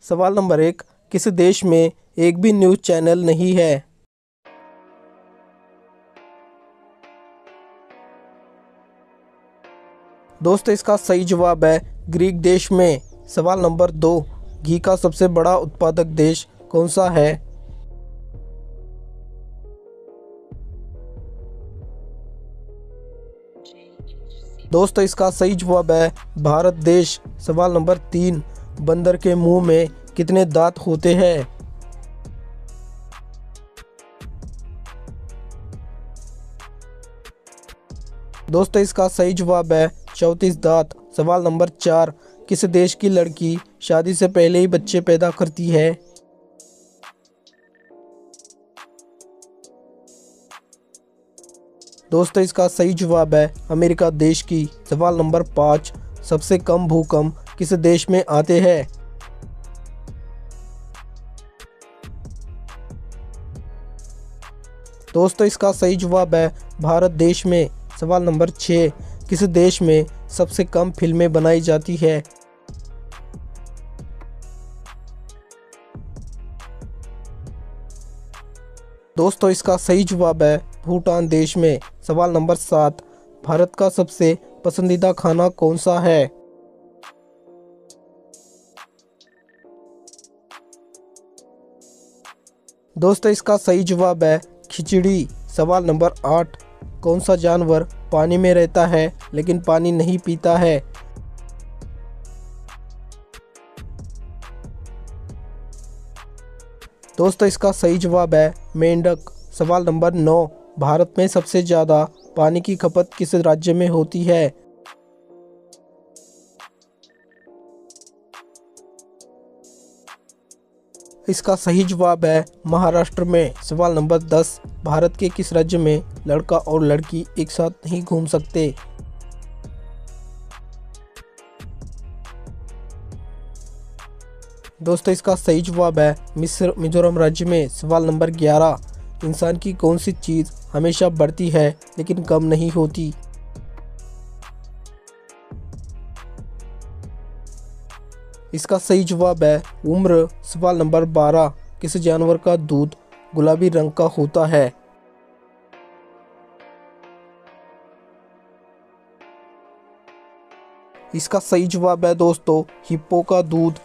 सवाल नंबर 1, किस देश में एक भी न्यूज़ चैनल नहीं है? दोस्तों इसका सही जवाब है ग्रीक देश में। सवाल नंबर 2, घी का सबसे बड़ा उत्पादक देश कौन सा है? दोस्तों इसका सही जवाब है भारत देश। सवाल नंबर 3, बंदर के मुंह में कितने दांत होते हैं? दोस्तों इसका सही जवाब है 34 दांत। सवाल नंबर 4, किस देश की लड़की शादी से पहले ही बच्चे पैदा करती है? दोस्तों इसका सही जवाब है अमेरिका देश की। सवाल नंबर 5, सबसे कम भूकंप किस देश में आते हैं? दोस्तों इसका सही जवाब है भारत देश में। सवाल नंबर 6, किस देश में सबसे कम फिल्में बनाई जाती है? दोस्तों इसका सही जवाब है भूटान देश में। सवाल नंबर 7, भारत का सबसे पसंदीदा खाना कौन सा है? दोस्तों इसका सही जवाब है खिचड़ी। सवाल नंबर 8, कौन सा जानवर पानी में रहता है लेकिन पानी नहीं पीता है? दोस्तों इसका सही जवाब है मेंढक। सवाल नंबर 9, भारत में सबसे ज़्यादा पानी की खपत किस राज्य में होती है? इसका सही जवाब है महाराष्ट्र में। सवाल नंबर 10, भारत के किस राज्य में लड़का और लड़की एक साथ नहीं घूम सकते? दोस्तों इसका सही जवाब है मिजोरम राज्य में। सवाल नंबर 11, इंसान की कौन सी चीज़ हमेशा बढ़ती है लेकिन कम नहीं होती? इसका सही जवाब है उम्र। सवाल नंबर 12, किस जानवर का दूध गुलाबी रंग का होता है? इसका सही जवाब है दोस्तों हिप्पो का दूध।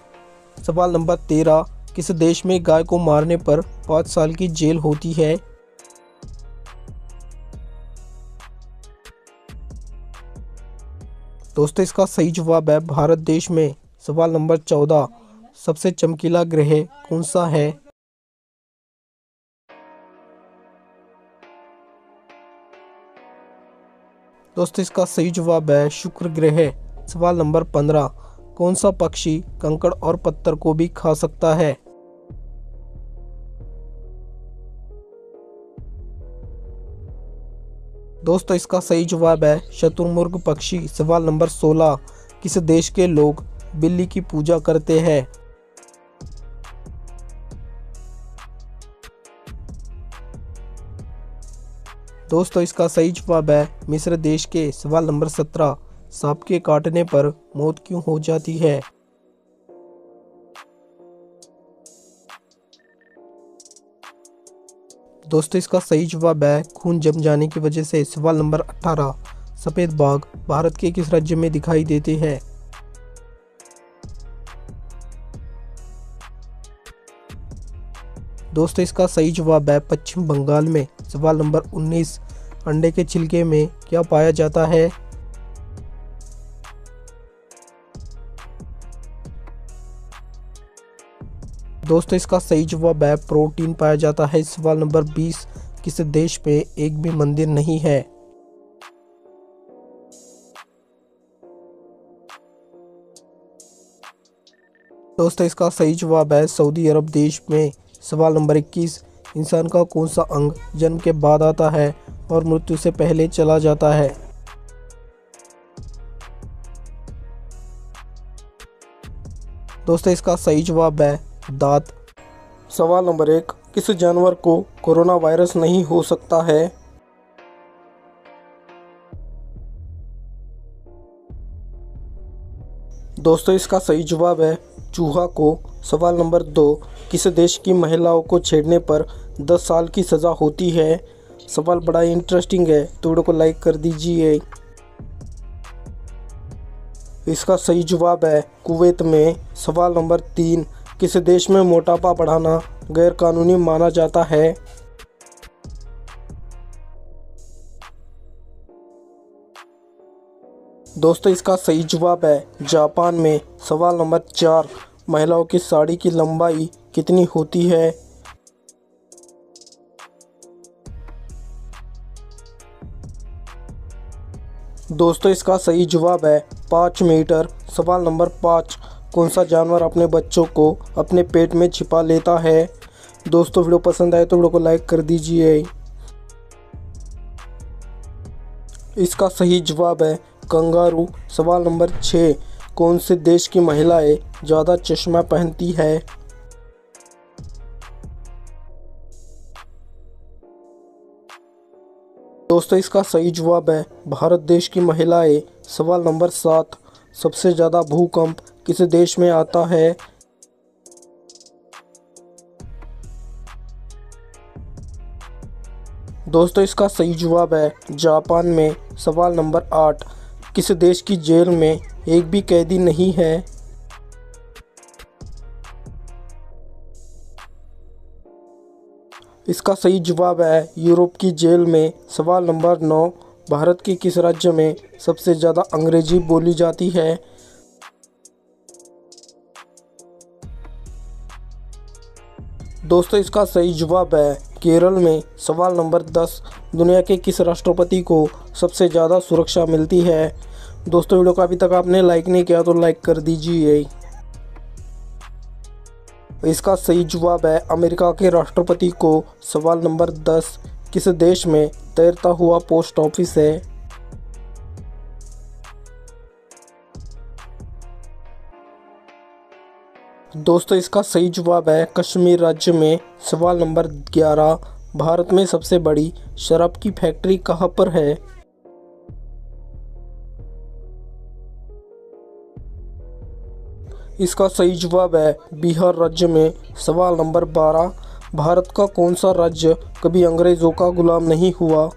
सवाल नंबर 13, किस देश में गाय को मारने पर 5 साल की जेल होती है? दोस्तों इसका सही जवाब है भारत देश में। सवाल नंबर 14, सबसे चमकीला ग्रह कौन सा है? दोस्तों इसका सही जवाब है शुक्र ग्रह। सवाल नंबर 15, कौन सा पक्षी कंकड़ और पत्थर को भी खा सकता है? दोस्तों इसका सही जवाब है शतुरमुर्ग पक्षी। सवाल नंबर 16, किस देश के लोग बिल्ली की पूजा करते हैं? दोस्तों इसका सही जवाब है मिस्र देश के। सवाल नंबर 17, सांप के काटने पर मौत क्यों हो जाती है? दोस्तों इसका सही जवाब है खून जम जाने की वजह से। सवाल नंबर 18, सफ़ेद बाघ भारत के किस राज्य में दिखाई देते हैं? दोस्तों इसका सही जवाब है पश्चिम बंगाल में। सवाल नंबर 19, अंडे के छिलके में क्या पाया जाता है? दोस्तों इसका सही जवाब है प्रोटीन पाया जाता है। सवाल नंबर 20, किस देश में एक भी मंदिर नहीं है? दोस्तों इसका सही जवाब है सऊदी अरब देश में। सवाल नंबर 21, इंसान का कौन सा अंग जन्म के बाद आता है और मृत्यु से पहले चला जाता है? दोस्तों इसका सही जवाब है दांत। सवाल नंबर 1, किस जानवर को कोरोना वायरस नहीं हो सकता है? दोस्तों इसका सही जवाब है चूहा को। सवाल नंबर 2, किस देश की महिलाओं को छेड़ने पर 10 साल की सज़ा होती है? सवाल बड़ा इंटरेस्टिंग है, तो वीडियो को लाइक कर दीजिए। इसका सही जवाब है कुवैत में। सवाल नंबर 3, किस देश में मोटापा बढ़ाना गैरकानूनी माना जाता है? दोस्तों इसका सही जवाब है जापान में। सवाल नंबर 4, महिलाओं की साड़ी की लंबाई कितनी होती है? दोस्तों इसका सही जवाब है 5 मीटर। सवाल नंबर 5, कौन सा जानवर अपने बच्चों को अपने पेट में छिपा लेता है? दोस्तों वीडियो पसंद आए तो वीडियो को लाइक कर दीजिए। इसका सही जवाब है कंगारू। सवाल नंबर 6, कौन से देश की महिलाएं ज़्यादा चश्मा पहनती है? दोस्तों इसका सही जवाब है भारत देश की महिलाएं। सवाल नंबर 7, सबसे ज़्यादा भूकंप किस देश में आता है? दोस्तों इसका सही जवाब है जापान में। सवाल नंबर 8, किस देश की जेल में एक भी कैदी नहीं है? इसका सही जवाब है यूरोप की जेल में। सवाल नंबर 9, भारत के किस राज्य में सबसे ज़्यादा अंग्रेजी बोली जाती है? दोस्तों इसका सही जवाब है केरल में। सवाल नंबर 10, दुनिया के किस राष्ट्रपति को सबसे ज़्यादा सुरक्षा मिलती है? दोस्तों वीडियो को अभी तक आपने लाइक नहीं किया तो लाइक कर दीजिए। इसका सही जवाब है अमेरिका के राष्ट्रपति को। सवाल नंबर 10, किस देश में तैरता हुआ पोस्ट ऑफिस है? दोस्तों इसका सही जवाब है कश्मीर राज्य में। सवाल नंबर 11, भारत में सबसे बड़ी शराब की फैक्ट्री कहाँ पर है? इसका सही जवाब है बिहार राज्य में। सवाल नंबर 12, भारत का कौन सा राज्य कभी अंग्रेज़ों का गुलाम नहीं हुआ?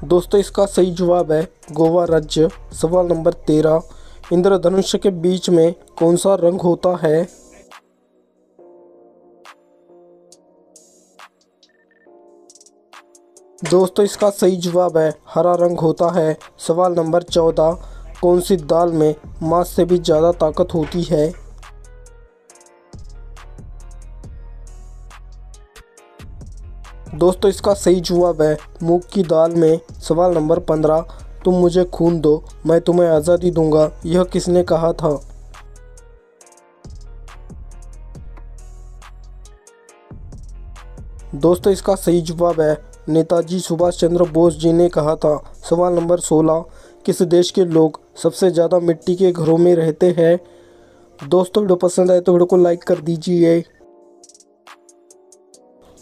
दोस्तों इसका सही जवाब है गोवा राज्य। सवाल नंबर 13, इंद्रधनुष के बीच में कौन सा रंग होता है? दोस्तों इसका सही जवाब है हरा रंग होता है। सवाल नंबर 14, कौन सी दाल में मांस से भी ज़्यादा ताकत होती है? दोस्तों इसका सही जवाब है मूंग की दाल में। सवाल नंबर 15, तुम मुझे खून दो मैं तुम्हें आज़ादी दूंगा, यह किसने कहा था? दोस्तों इसका सही जवाब है नेताजी सुभाष चंद्र बोस जी ने कहा था। सवाल नंबर 16, किस देश के लोग सबसे ज़्यादा मिट्टी के घरों में रहते हैं? दोस्तों वीडियो पसंद आए तो वीडियो को लाइक कर दीजिए।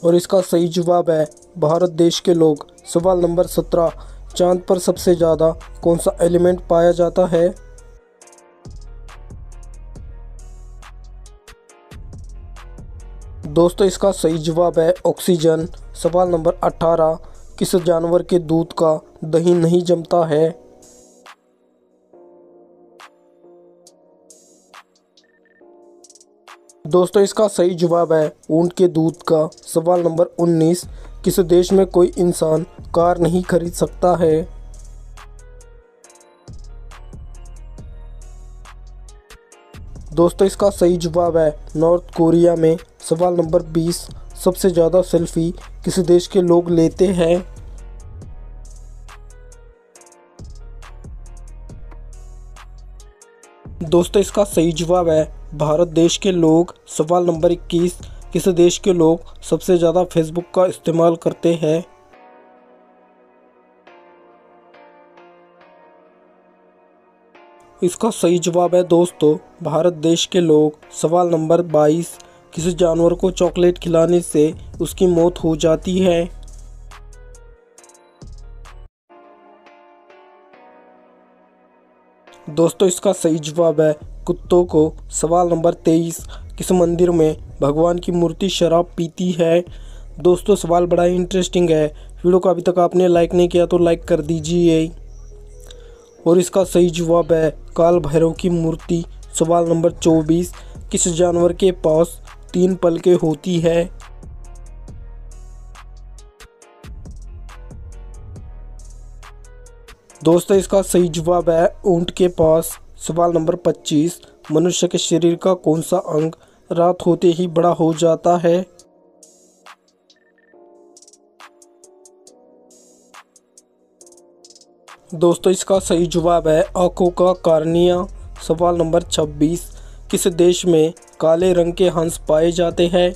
और इसका सही जवाब है भारत देश के लोग। सवाल नंबर 17, चांद पर सबसे ज़्यादा कौन सा एलिमेंट पाया जाता है? दोस्तों इसका सही जवाब है ऑक्सीजन। सवाल नंबर 18, किस जानवर के दूध का दही नहीं जमता है? दोस्तों इसका सही जवाब है ऊंट के दूध का। सवाल नंबर 19, किस देश में कोई इंसान कार नहीं खरीद सकता है? दोस्तों इसका सही जवाब है नॉर्थ कोरिया में। सवाल नंबर 20, सबसे ज़्यादा सेल्फी किस देश के लोग लेते हैं? दोस्तों इसका सही जवाब है भारत देश के लोग। सवाल नंबर 21, किस देश के लोग सबसे ज़्यादा फेसबुक का इस्तेमाल करते हैं? इसका सही जवाब है दोस्तों भारत देश के लोग। सवाल नंबर 22, किसी जानवर को चॉकलेट खिलाने से उसकी मौत हो जाती है? दोस्तों इसका सही जवाब है कुत्तों को। सवाल नंबर 23, किस मंदिर में भगवान की मूर्ति शराब पीती है? दोस्तों सवाल बड़ा ही इंटरेस्टिंग है। वीडियो को अभी तक आपने लाइक नहीं किया तो लाइक कर दीजिए। और इसका सही जवाब है काल भैरव की मूर्ति। सवाल नंबर 24, किस जानवर के पास 3 पलकें होती है? दोस्तों इसका सही जवाब है ऊंट के पास। सवाल नंबर 25, मनुष्य के शरीर का कौन सा अंग रात होते ही बड़ा हो जाता है? दोस्तों इसका सही जवाब है आंखों का कार्निया। सवाल नंबर 26, किस देश में काले रंग के हंस पाए जाते हैं?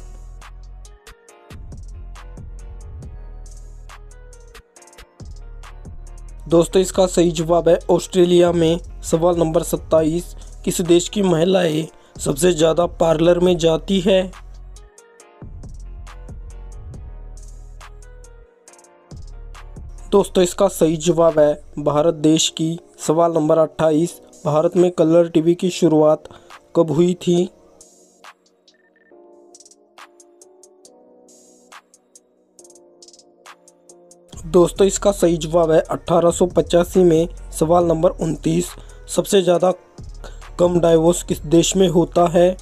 दोस्तों इसका सही जवाब है ऑस्ट्रेलिया में। सवाल नंबर 27, किस देश की महिलाएं सबसे ज़्यादा पार्लर में जाती है? दोस्तों इसका सही जवाब है भारत देश की। सवाल नंबर 28, भारत में कलर टीवी की शुरुआत कब हुई थी? दोस्तों इसका सही जवाब है 1885 में। सवाल नंबर 29, सबसे ज़्यादा कम डाइवोर्स किस देश में होता है?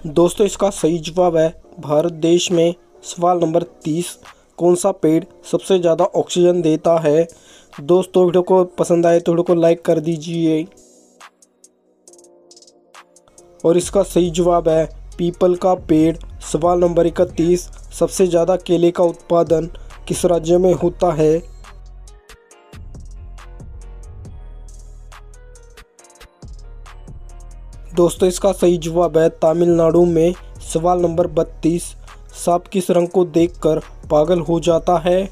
दोस्तों इसका सही जवाब है भारत देश में। सवाल नंबर 30, कौन सा पेड़ सबसे ज़्यादा ऑक्सीजन देता है? दोस्तों वीडियो को पसंद आए तो वीडियो को लाइक कर दीजिए। और इसका सही जवाब है पीपल का पेड़। सवाल नंबर 31, सबसे ज़्यादा केले का उत्पादन किस राज्य में होता है? दोस्तों इसका सही जवाब है तमिलनाडु में। सवाल नंबर 32, सांप किस रंग को देखकर पागल हो जाता है?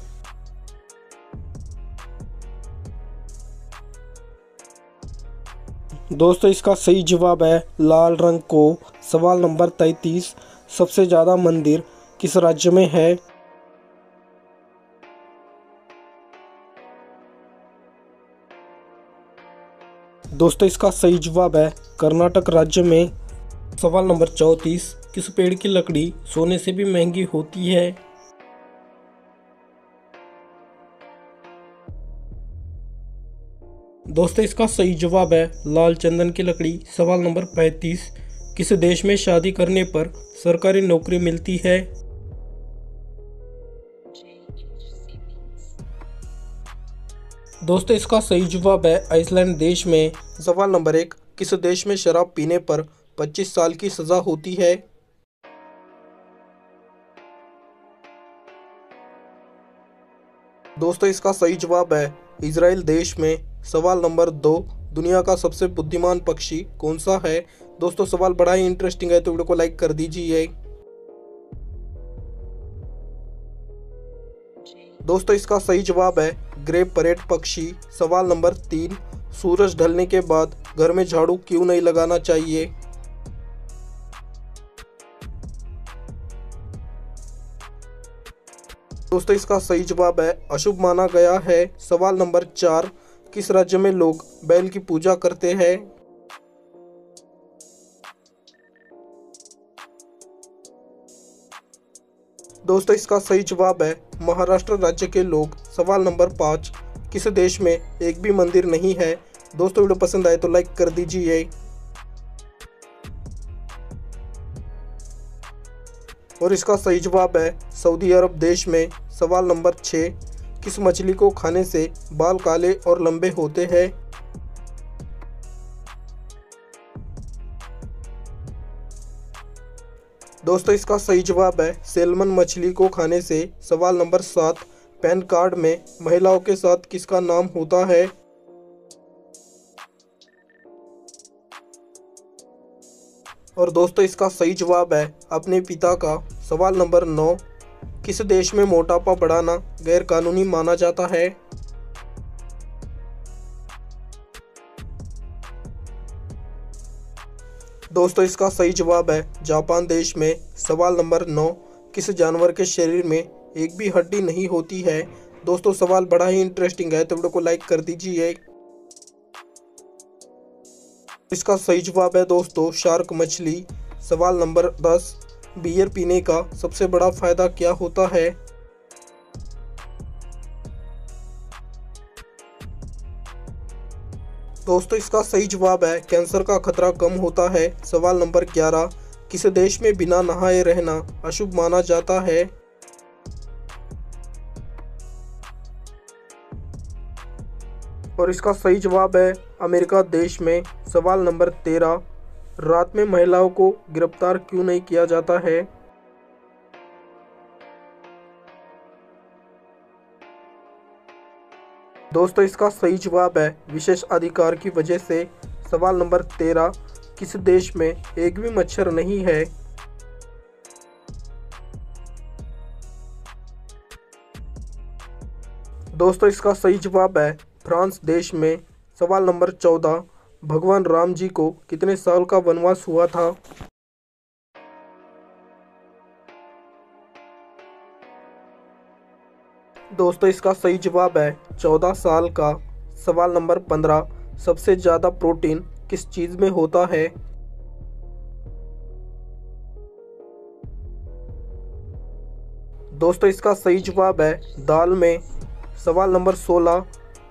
दोस्तों इसका सही जवाब है लाल रंग को। सवाल नंबर 33, सबसे ज़्यादा मंदिर किस राज्य में है? दोस्तों इसका सही जवाब है कर्नाटक राज्य में। सवाल नंबर 34, किस पेड़ की लकड़ी सोने से भी महंगी होती है? दोस्तों इसका सही जवाब है लाल चंदन की लकड़ी। सवाल नंबर 35, किस देश में शादी करने पर सरकारी नौकरी मिलती है? दोस्तों इसका सही जवाब है आइसलैंड देश में। सवाल नंबर 1, किस देश में शराब पीने पर 25 साल की सजा होती है? दोस्तों इसका सही जवाब है इजराइल देश में। सवाल नंबर 2, दुनिया का सबसे बुद्धिमान पक्षी कौन सा है? दोस्तों सवाल बड़ा ही इंटरेस्टिंग है तो वीडियो को लाइक कर दीजिए। दोस्तों इसका सही जवाब है ग्रे पैरेट पक्षी। सवाल नंबर 3, सूरज ढलने के बाद घर में झाड़ू क्यों नहीं लगाना चाहिए? दोस्तों इसका सही जवाब है अशुभ माना गया है। सवाल नंबर 4, किस राज्य में लोग बैल की पूजा करते हैं? दोस्तों इसका सही जवाब है महाराष्ट्र राज्य के लोग। सवाल नंबर 5, किस देश में एक भी मंदिर नहीं है? दोस्तों वीडियो पसंद आए तो लाइक कर दीजिए। और इसका सही जवाब है सऊदी अरब देश में। सवाल नंबर 6, किस मछली को खाने से बाल काले और लंबे होते हैं? दोस्तों इसका सही जवाब है सैल्मन मछली को खाने से। सवाल नंबर 7, पैन कार्ड में महिलाओं के साथ किसका नाम होता है? और दोस्तों इसका सही जवाब है अपने पिता का। सवाल नंबर 9, किस देश में मोटापा बढ़ाना गैर कानूनी माना जाता है? दोस्तों इसका सही जवाब है जापान देश में। सवाल नंबर 9, किस जानवर के शरीर में एक भी हड्डी नहीं होती है? दोस्तों सवाल बड़ा ही इंटरेस्टिंग है तो वीडियो को लाइक कर दीजिए। इसका सही जवाब है दोस्तों शार्क मछली। सवाल नंबर 10, बियर पीने का सबसे बड़ा फायदा क्या होता है? दोस्तों इसका सही जवाब है कैंसर का खतरा कम होता है। सवाल नंबर 11, किस देश में बिना नहाए रहना अशुभ माना जाता है? और इसका सही जवाब है अमेरिका देश में। सवाल नंबर 13, रात में महिलाओं को गिरफ्तार क्यों नहीं किया जाता है? दोस्तों इसका सही जवाब है विशेष अधिकार की वजह से। सवाल नंबर 13, किस देश में एक भी मच्छर नहीं है? दोस्तों इसका सही जवाब है फ्रांस देश में। सवाल नंबर 14, भगवान राम जी को कितने साल का वनवास हुआ था? दोस्तों इसका सही जवाब है 14 साल का। सवाल नंबर 15, सबसे ज़्यादा प्रोटीन किस चीज़ में होता है? दोस्तों इसका सही जवाब है दाल में। सवाल नंबर 16,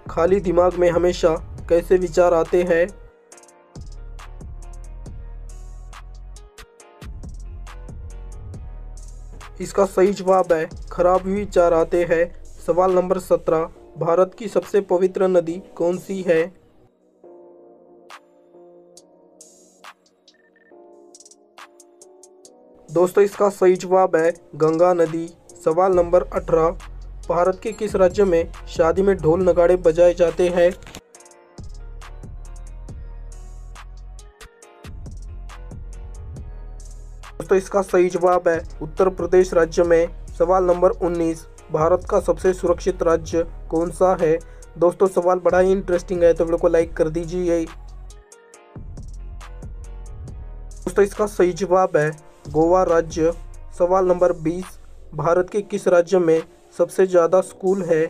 खाली दिमाग में हमेशा कैसे विचार आते हैं? इसका सही जवाब है खराब विचार आते हैं। सवाल नंबर 17, भारत की सबसे पवित्र नदी कौन सी है? दोस्तों इसका सही जवाब है गंगा नदी। सवाल नंबर 18, भारत के किस राज्य में शादी में ढोल नगाड़े बजाए जाते हैं? दोस्तों इसका सही जवाब है उत्तर प्रदेश राज्य में। सवाल नंबर 19, भारत का सबसे सुरक्षित राज्य कौन सा है? दोस्तों सवाल बड़ा ही इंटरेस्टिंग है तो वीडियो को लाइक कर दीजिए। दोस्तों इसका सही जवाब है गोवा राज्य। सवाल नंबर 20, भारत के किस राज्य में सबसे ज़्यादा स्कूल है?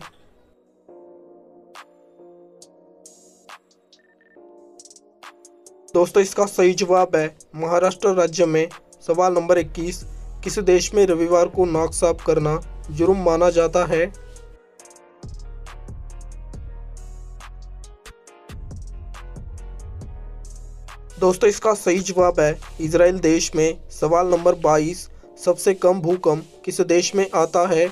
दोस्तों इसका सही जवाब है महाराष्ट्र राज्य में। सवाल नंबर 21, किस देश में रविवार को नाक साफ करना जुर्म माना जाता है? दोस्तों इसका सही जवाब है इजराइल देश में। सवाल नंबर 22, सबसे कम भूकंप किस देश में आता है?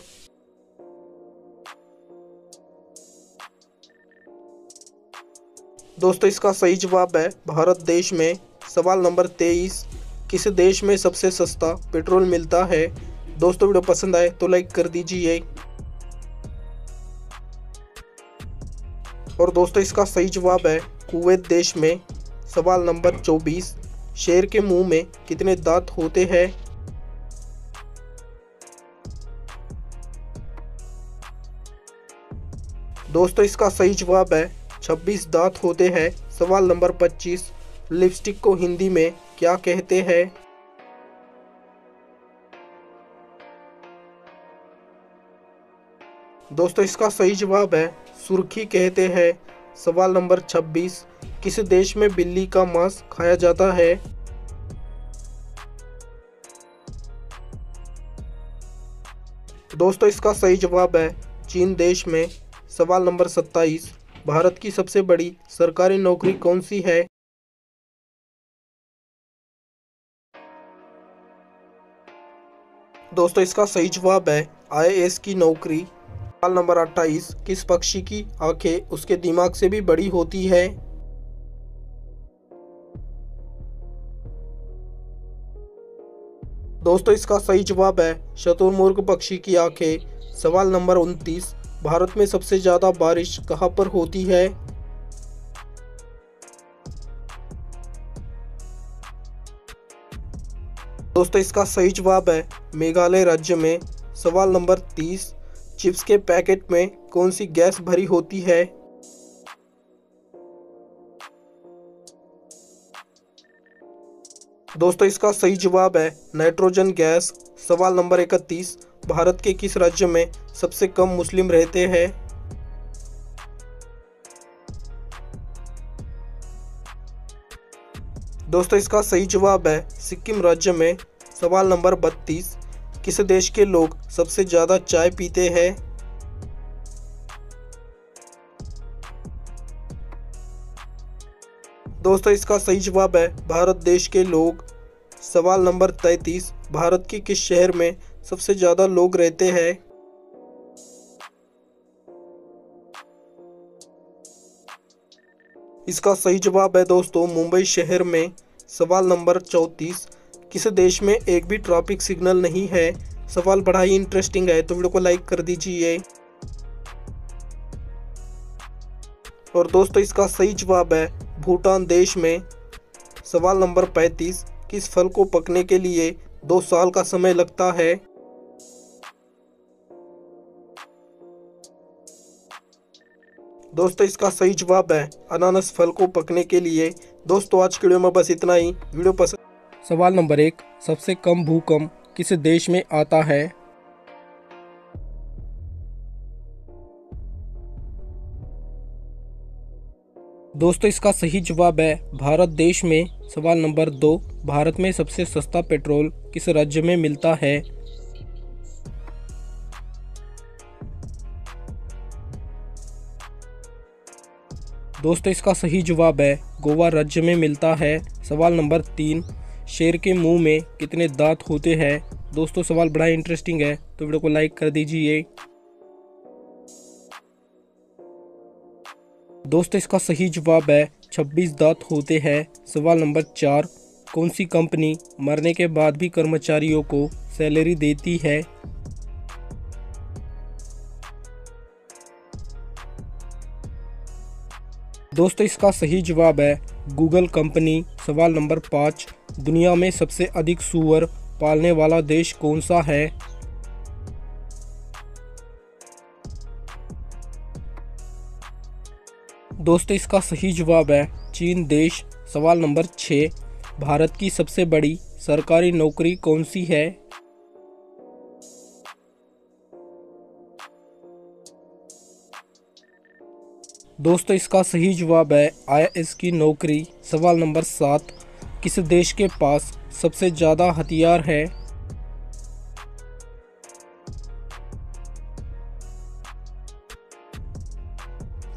दोस्तों इसका सही जवाब है भारत देश में। सवाल नंबर 23, किस देश में सबसे सस्ता पेट्रोल मिलता है? दोस्तों वीडियो पसंद आए तो लाइक कर दीजिए। और दोस्तों इसका सही जवाब है कुवैत देश में। सवाल नंबर 24, शेर के मुंह में कितने दांत होते हैं? दोस्तों इसका सही जवाब है 26 दांत होते हैं। सवाल नंबर 25, लिपस्टिक को हिंदी में क्या कहते हैं? दोस्तों इसका सही जवाब है सुर्खी कहते हैं। सवाल नंबर 26, किस देश में बिल्ली का मांस खाया जाता है? दोस्तों इसका सही जवाब है चीन देश में। सवाल नंबर 27, भारत की सबसे बड़ी सरकारी नौकरी कौन सी है? दोस्तों इसका सही जवाब है आईएएस की नौकरी। सवाल नंबर 28, किस पक्षी की आंखें उसके दिमाग से भी बड़ी होती है? दोस्तों इसका सही जवाब है शुतुरमुर्ग पक्षी की आंखें। सवाल नंबर 29, भारत में सबसे ज़्यादा बारिश कहाँ पर होती है? दोस्तों इसका सही जवाब है मेघालय राज्य में। सवाल नंबर 30, चिप्स के पैकेट में कौन सी गैस भरी होती है? दोस्तों इसका सही जवाब है नाइट्रोजन गैस। सवाल नंबर 31, भारत के किस राज्य में सबसे कम मुस्लिम रहते हैं? दोस्तों इसका सही जवाब है सिक्किम राज्य में। सवाल नंबर 32, किस देश के लोग सबसे ज़्यादा चाय पीते हैं? दोस्तों इसका सही जवाब है भारत देश के लोग। सवाल नंबर 33, भारत के किस शहर में सबसे ज़्यादा लोग रहते हैं? इसका सही जवाब है दोस्तों मुंबई शहर में। सवाल नंबर 34, किस देश में एक भी ट्रैफिक सिग्नल नहीं है? सवाल बड़ा ही इंटरेस्टिंग है तो वीडियो को लाइक कर दीजिए। और दोस्तों इसका सही जवाब है भूटान देश में। सवाल नंबर 35, किस फल को पकने के लिए 2 साल का समय लगता है? दोस्तों इसका सही जवाब है अनानास फल को पकने के लिए। दोस्तों आज के वीडियो में बस इतना ही। वीडियो पसंद। सवाल नंबर 1, सबसे कम भूकंप किस देश में आता है? दोस्तों इसका सही जवाब है भारत देश में। सवाल नंबर 2, भारत में सबसे सस्ता पेट्रोल किस राज्य में मिलता है? दोस्तों इसका सही जवाब है गोवा राज्य में मिलता है। सवाल नंबर 3, शेर के मुंह में कितने दांत होते हैं? दोस्तों सवाल बड़ा इंटरेस्टिंग है तो वीडियो को लाइक कर दीजिए। दोस्तों इसका सही जवाब है 26 दांत होते हैं। सवाल नंबर 4, कौन सी कंपनी मरने के बाद भी कर्मचारियों को सैलरी देती है? दोस्तों इसका सही जवाब है गूगल कंपनी। सवाल नंबर 5, दुनिया में सबसे अधिक सूअर पालने वाला देश कौन सा है? दोस्तों इसका सही जवाब है चीन देश। सवाल नंबर 6, भारत की सबसे बड़ी सरकारी नौकरी कौन सी है? दोस्तों इसका सही जवाब है IAS की नौकरी। सवाल नंबर 7, किस देश के पास सबसे ज़्यादा हथियार है?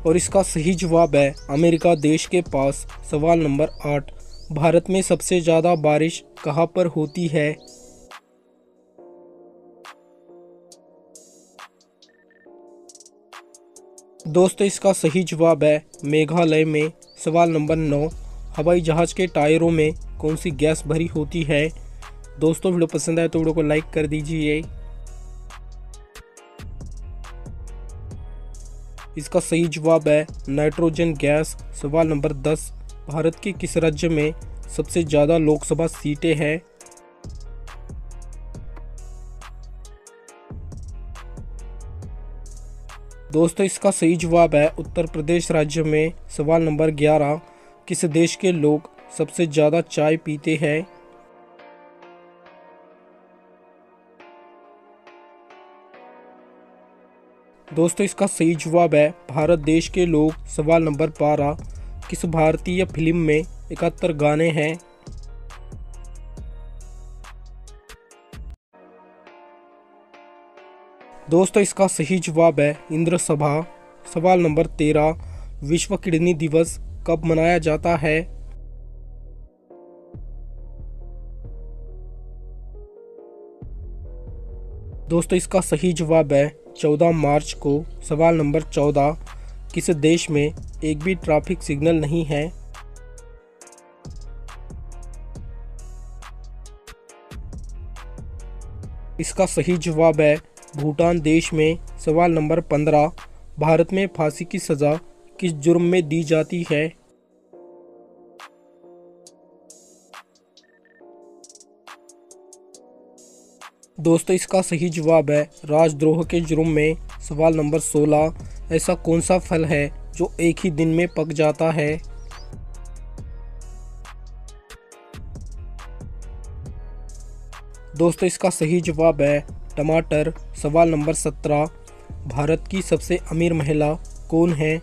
और इसका सही जवाब है अमेरिका देश के पास। सवाल नंबर 8, भारत में सबसे ज़्यादा बारिश कहाँ पर होती है? दोस्तों इसका सही जवाब है मेघालय में। सवाल नंबर 9, हवाई जहाज़ के टायरों में कौन सी गैस भरी होती है? दोस्तों वीडियो पसंद आए तो वीडियो को लाइक कर दीजिए। इसका सही जवाब है नाइट्रोजन गैस। सवाल नंबर 10, भारत के किस राज्य में सबसे ज़्यादा लोकसभा सीटें हैं? दोस्तों इसका सही जवाब है उत्तर प्रदेश राज्य में। सवाल नंबर 11, किस देश के लोग सबसे ज़्यादा चाय पीते हैं? दोस्तों इसका सही जवाब है भारत देश के लोग। सवाल नंबर 12, किस भारतीय फिल्म में 71 गाने हैं? दोस्तों इसका सही जवाब है इंद्र सभा। सवाल नंबर 13, विश्व किडनी दिवस कब मनाया जाता है? दोस्तों इसका सही जवाब है 14 मार्च को। सवाल नंबर 14, किस देश में एक भी ट्रैफिक सिग्नल नहीं है? इसका सही जवाब है भूटान देश में। सवाल नंबर 15, भारत में फांसी की सज़ा किस जुर्म में दी जाती है? दोस्तों इसका सही जवाब है राजद्रोह के जुर्म में। सवाल नंबर 16, ऐसा कौन सा फल है जो एक ही दिन में पक जाता है? दोस्तों इसका सही जवाब है टमाटर। सवाल नंबर 17, भारत की सबसे अमीर महिला कौन है?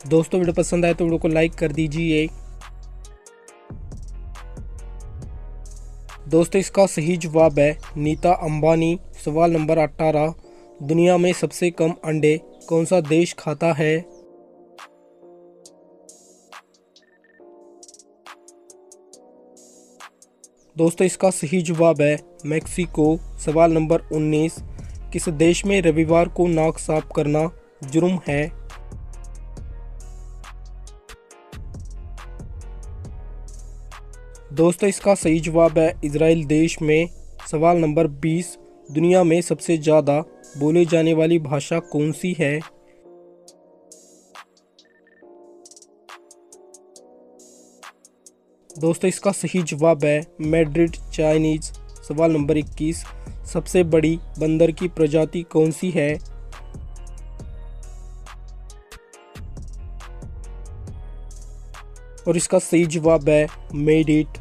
दोस्तों वीडियो पसंद आए तो वीडियो को लाइक कर दीजिए। दोस्तों इसका सही जवाब है नीता अंबानी। सवाल नंबर 18, दुनिया में सबसे कम अंडे कौन सा देश खाता है? दोस्तों इसका सही जवाब है मेक्सिको। सवाल नंबर 19, किस देश में रविवार को नाक साफ करना जुर्म है? दोस्तों इसका सही जवाब है इजराइल देश में। सवाल नंबर 20, दुनिया में सबसे ज़्यादा बोली जाने वाली भाषा कौन सी है? दोस्तों इसका सही जवाब है मैड्रिड चाइनीज। सवाल नंबर 21, सबसे बड़ी बंदर की प्रजाति कौन सी है? और इसका सही जवाब है मेडिट।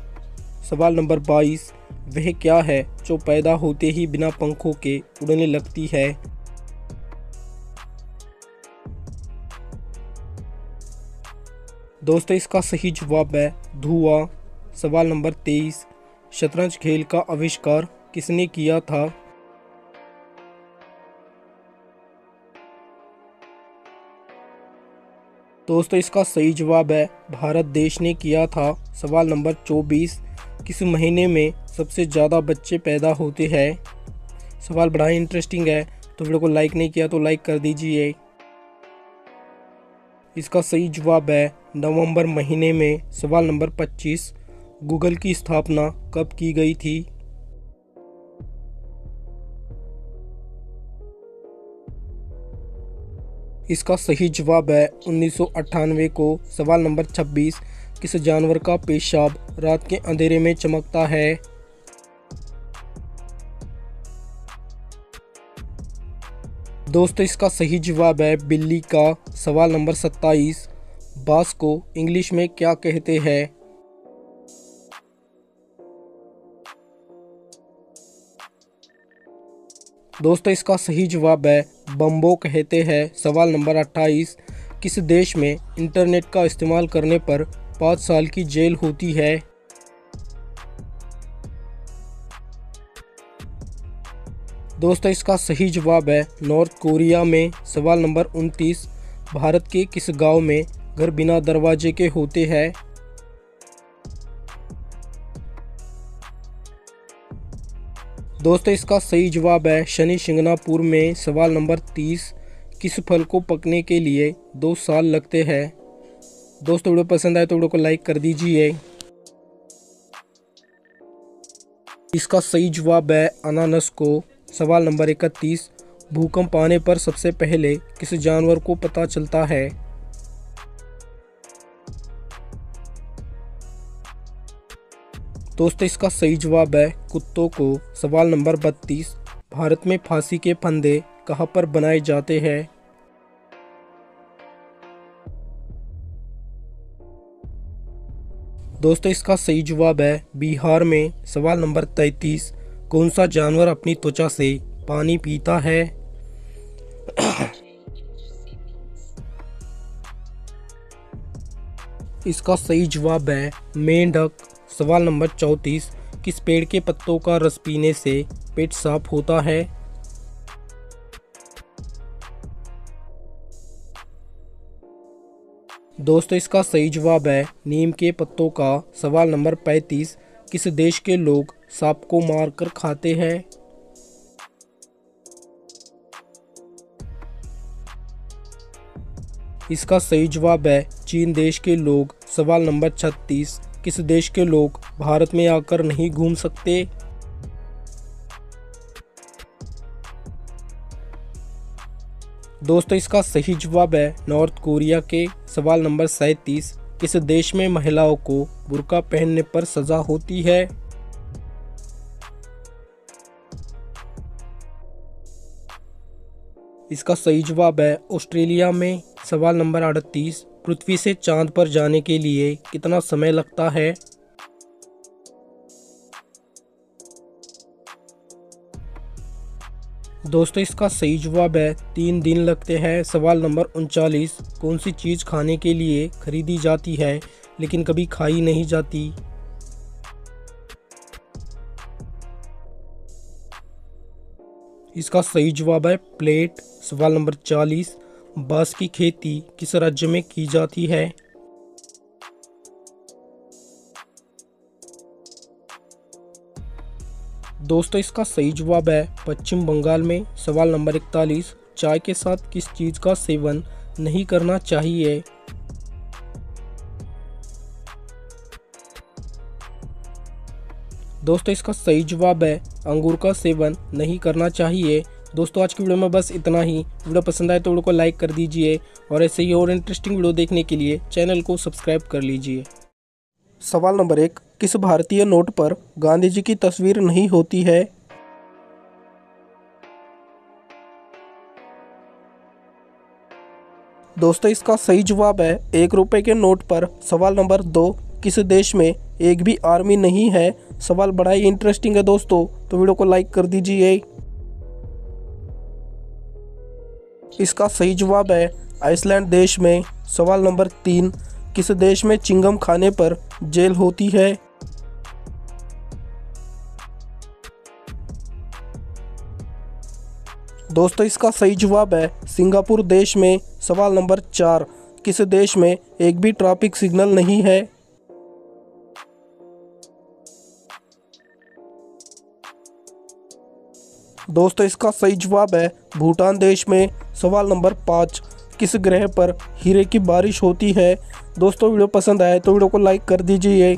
सवाल नंबर 22, वह क्या है जो पैदा होते ही बिना पंखों के उड़ने लगती है? दोस्तों इसका सही जवाब है धुआं। सवाल नंबर 23, शतरंज खेल का आविष्कार किसने किया था? दोस्तों इसका सही जवाब है भारत देश ने किया था। सवाल नंबर 24, किस महीने में सबसे ज़्यादा बच्चे पैदा होते हैं? सवाल बड़ा ही इंटरेस्टिंग है, तो वीडियो को लाइक नहीं किया तो लाइक कर दीजिए। इसका सही जवाब है नवंबर महीने में। सवाल नंबर 25, गूगल की स्थापना कब की गई थी? इसका सही जवाब है 1998 को। सवाल नंबर 26, किस जानवर का पेशाब रात के अंधेरे में चमकता है? दोस्तों इसका सही जवाब है बिल्ली का। सवाल नंबर 27, बांस को इंग्लिश में क्या कहते हैं? दोस्तों इसका सही जवाब है बम्बो कहते हैं। सवाल नंबर 28, किस देश में इंटरनेट का इस्तेमाल करने पर 5 साल की जेल होती है? दोस्तों इसका सही जवाब है नॉर्थ कोरिया में। सवाल नंबर 29, भारत के किस गांव में घर बिना दरवाजे के होते हैं? दोस्तों इसका सही जवाब है शनि शिंगणापुर में। सवाल नंबर 30, किस फल को पकने के लिए 2 साल लगते हैं? दोस्तों वीडियो पसंद आए तो वीडियो को लाइक कर दीजिए। इसका सही जवाब है अनानास को। सवाल नंबर 31, भूकंप आने पर सबसे पहले किस जानवर को पता चलता है? दोस्तों इसका सही जवाब है कुत्तों को। सवाल नंबर 32, भारत में फांसी के फंदे कहाँ पर बनाए जाते हैं? दोस्तों इसका सही जवाब है बिहार में। सवाल नंबर 33, कौन सा जानवर अपनी त्वचा से पानी पीता है? इसका सही जवाब है मेंढक। सवाल नंबर 34, किस पेड़ के पत्तों का रस पीने से पेट साफ होता है? दोस्तों इसका सही जवाब है नीम के पत्तों का। सवाल नंबर 35, किस देश के लोग सांप को मारकर खाते हैं? इसका सही जवाब है चीन देश के लोग। सवाल नंबर 36, किस देश के लोग भारत में आकर नहीं घूम सकते? दोस्तों इसका सही जवाब है नॉर्थ कोरिया के। सवाल नंबर 37, किस देश में महिलाओं को बुर्का पहनने पर सजा होती है? इसका सही जवाब है ऑस्ट्रेलिया में। सवाल नंबर 38, पृथ्वी से चांद पर जाने के लिए कितना समय लगता है? दोस्तों इसका सही जवाब है 3 दिन लगते हैं। सवाल नंबर 39, कौन सी चीज़ खाने के लिए खरीदी जाती है लेकिन कभी खाई नहीं जाती? इसका सही जवाब है प्लेट। सवाल नंबर 40, बांस की खेती किस राज्य में की जाती है? दोस्तों इसका सही जवाब है पश्चिम बंगाल में। सवाल नंबर 41, चाय के साथ किस चीज़ का सेवन नहीं करना चाहिए? दोस्तों इसका सही जवाब है अंगूर का सेवन नहीं करना चाहिए। दोस्तों आज की वीडियो में बस इतना ही। वीडियो पसंद आए तो वीडियो को लाइक कर दीजिए और ऐसे ही और इंटरेस्टिंग वीडियो देखने के लिए चैनल को सब्सक्राइब कर लीजिए। सवाल नंबर 1, किस भारतीय नोट पर गांधी जी की तस्वीर नहीं होती है? दोस्तों इसका सही जवाब है 1 रुपए के नोट पर। सवाल नंबर 2, किस देश में एक भी आर्मी नहीं है? सवाल बड़ा ही इंटरेस्टिंग है दोस्तों, तो वीडियो को लाइक कर दीजिए। इसका सही जवाब है आइसलैंड देश में। सवाल नंबर 3, किस देश में चिंगम खाने पर जेल होती है? दोस्तों इसका सही जवाब है सिंगापुर देश में। सवाल नंबर 4, किस देश में एक भी ट्रैफिक सिग्नल नहीं है? दोस्तों इसका सही जवाब है भूटान देश में। सवाल नंबर 5, किस ग्रह पर हीरे की बारिश होती है? दोस्तों वीडियो पसंद आए तो वीडियो को लाइक कर दीजिए।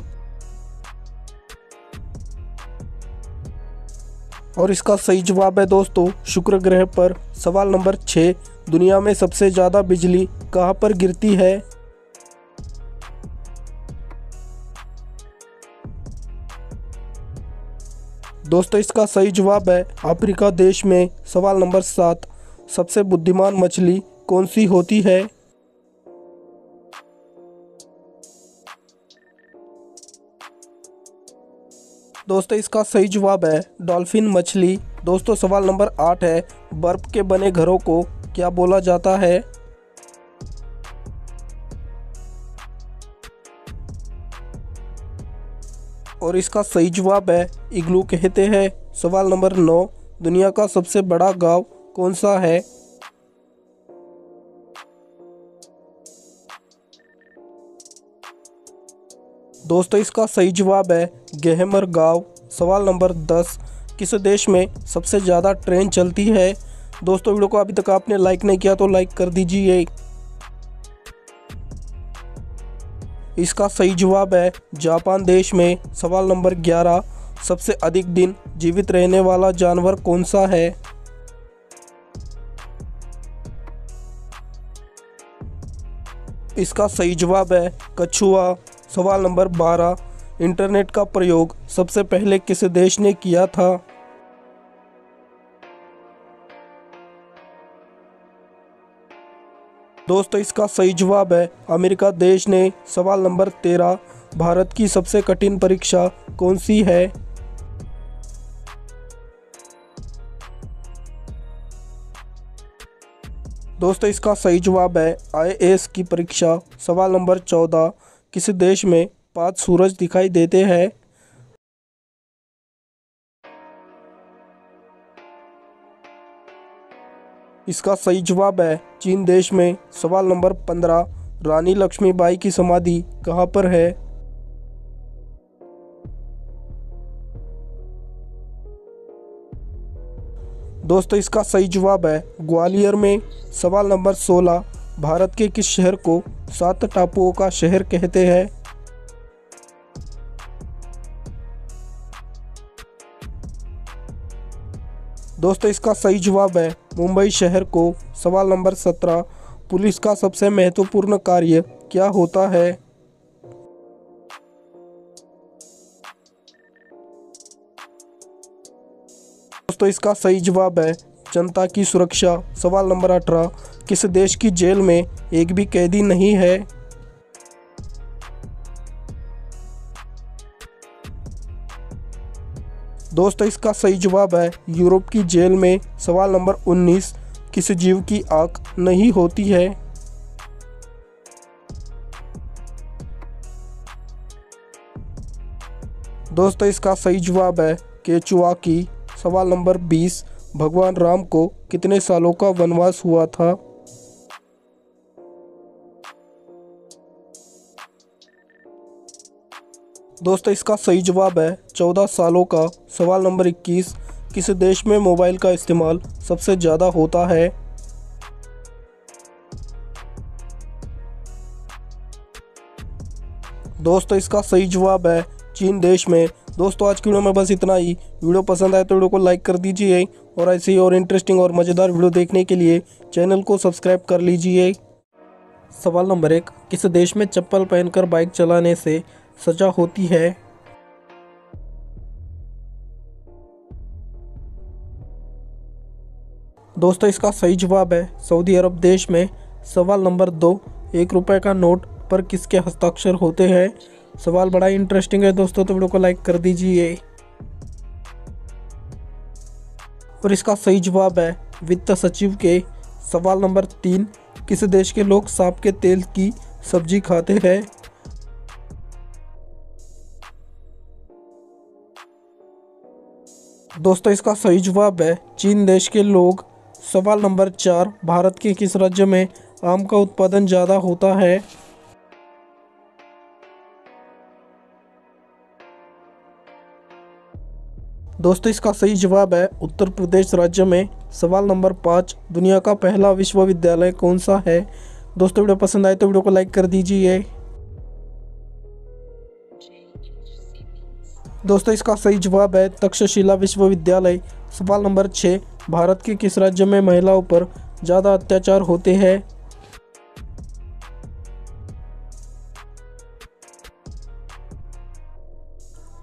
और इसका सही जवाब है दोस्तों शुक्र ग्रह पर। सवाल नंबर 6, दुनिया में सबसे ज़्यादा बिजली कहाँ पर गिरती है? दोस्तों इसका सही जवाब है अफ्रीका देश में। सवाल नंबर 7, सबसे बुद्धिमान मछली कौन सी होती है? दोस्तों इसका सही जवाब है डॉल्फिन मछली। दोस्तों सवाल नंबर 8 है, बर्फ के बने घरों को क्या बोला जाता है? और इसका सही जवाब है इग्लू कहते हैं। सवाल नंबर 9, दुनिया का सबसे बड़ा गांव कौन सा है? दोस्तों इसका सही जवाब है गेहमर गांव। सवाल नंबर 10, किस देश में सबसे ज़्यादा ट्रेन चलती है? दोस्तों वीडियो को अभी तक आपने लाइक नहीं किया तो लाइक कर दीजिए। इसका सही जवाब है जापान देश में। सवाल नंबर 11, सबसे अधिक दिन जीवित रहने वाला जानवर कौन सा है? इसका सही जवाब है कछुआ। सवाल नंबर 12, इंटरनेट का प्रयोग सबसे पहले किस देश ने किया था? दोस्तों इसका सही जवाब है अमेरिका देश ने। सवाल नंबर 13, भारत की सबसे कठिन परीक्षा कौन सी है? दोस्तों इसका सही जवाब है IAS की परीक्षा। सवाल नंबर 14, किस देश में 5 सूरज दिखाई देते हैं? इसका सही जवाब है चीन देश में। सवाल नंबर 15, रानी लक्ष्मीबाई की समाधि कहाँ पर है? दोस्तों इसका सही जवाब है ग्वालियर में। सवाल नंबर 16, भारत के किस शहर को 7 टापुओं का शहर कहते हैं? दोस्तों इसका सही जवाब है मुंबई शहर को। सवाल नंबर 17, पुलिस का सबसे महत्वपूर्ण कार्य क्या होता है? दोस्तों इसका सही जवाब है जनता की सुरक्षा। सवाल नंबर 18, किस देश की जेल में एक भी कैदी नहीं है? दोस्तों इसका सही जवाब है यूरोप की जेल में। सवाल नंबर 19, किस जीव की आँख नहीं होती है? दोस्तों इसका सही जवाब है केचुआ की। सवाल नंबर 20, भगवान राम को कितने सालों का वनवास हुआ था? दोस्तों इसका सही जवाब है 14 सालों का। सवाल नंबर 21, किस देश में मोबाइल का इस्तेमाल सबसे ज़्यादा होता है? दोस्तों इसका सही जवाब है चीन देश में। दोस्तों आज की वीडियो में बस इतना ही। वीडियो पसंद आए तो वीडियो को लाइक कर दीजिए और ऐसे ही और इंटरेस्टिंग और मज़ेदार वीडियो देखने के लिए चैनल को सब्सक्राइब कर लीजिए। सवाल नंबर 1, किस देश में चप्पल पहनकर बाइक चलाने से सजा होती है? दोस्तों इसका सही जवाब है सऊदी अरब देश में। सवाल नंबर 2, 1 रुपये का नोट पर किसके हस्ताक्षर होते हैं? सवाल बड़ा इंटरेस्टिंग है दोस्तों, तो वीडियो को लाइक कर दीजिए। और इसका सही जवाब है वित्त सचिव के। सवाल नंबर 3, किस देश के लोग सांप के तेल की सब्जी खाते हैं? दोस्तों इसका सही जवाब है चीन देश के लोग। सवाल नंबर 4, भारत के किस राज्य में आम का उत्पादन ज़्यादा होता है? दोस्तों इसका सही जवाब है उत्तर प्रदेश राज्य में। सवाल नंबर 5, दुनिया का पहला विश्वविद्यालय कौन सा है? दोस्तों वीडियो पसंद आए तो वीडियो को लाइक कर दीजिए। दोस्तों इसका सही जवाब है तक्षशिला विश्वविद्यालय। सवाल नंबर 6, भारत के किस राज्य में महिलाओं पर ज़्यादा अत्याचार होते हैं?